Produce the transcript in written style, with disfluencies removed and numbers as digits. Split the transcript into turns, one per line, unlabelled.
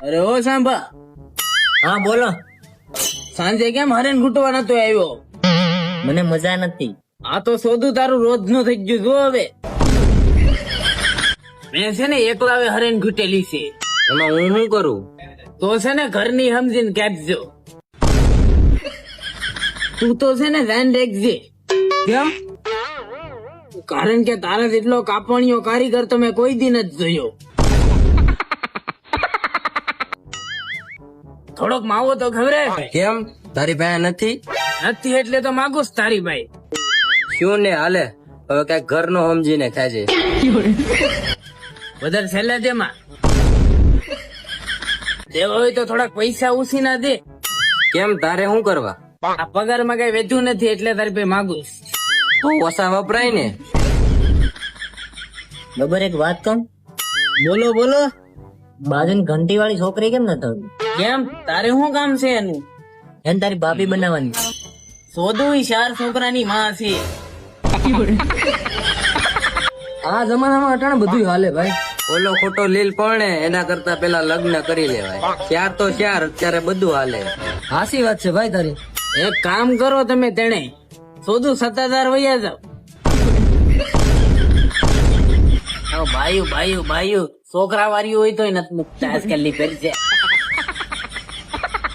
અરે ઓ સાંભા,
હા બોલો.
સાંજે કેમ હરેન ઘૂંટવા નતો આવ્યો?
મને મજા નથી.
આ તો સોદું તારું રોજ નું થઈ ગયું. જો હવે મેં છે ને એકલાવે હરેન ઘૂંટેલી છે.
એમાં હું શું કરું?
તો છે ને ઘરની સમજીને કાપજો. તું તો છે ને ધ્યાન રાખજે.
કેમ?
કારણ કે તારા જેટલો કાપણીયો કારીગર તો મેં કોઈ દી નથી જોયો. થોડોક માવો તો ખબરે?
કેમ? તારી પાસે નથી?
નથી એટલે તો માગું જ તારી ભાઈ.
શું ને હાલે, હવે કઈક ઘરનો સમજીને ખાજે.
વધારે છેલ્લે તેમાં દેવા હોય તો થોડાક પૈસા ઉછી ના દે.
કેમ, તારે શું કરવા?
આ પગારમાં કઈ વેચું નથી એટલે તારી ભાઈ માગું.
તો ઓછા વપરાય ને. બબર એક વાત કહું?
બોલો બોલો.
બાજુની ઘંટી વાળી છોકરી કેમ ન થયું?
કેમ, તારે શું કામ છે એનું?
એને તારી ભાભી બનાવવાની.
સોદું 4 છોકરાની માં છે.
આ જમાનામાં અટાણે બધું હાલે ભાઈ. ઓલો ખોટો લીલ પરણે એના કરતા પેલા લગ્ન કરી લેવાય. ચાર તો ચાર, અત્યારે બધું હાલે. હાસી વાત છે ભાઈ તારી.
એક કામ કરો તમે તેણે સોદું 7000 વૈયા જાવ. ભાઈ છોકરા વાળી હોય તો નથી મુકતા આજકાલ ની ફેર છે.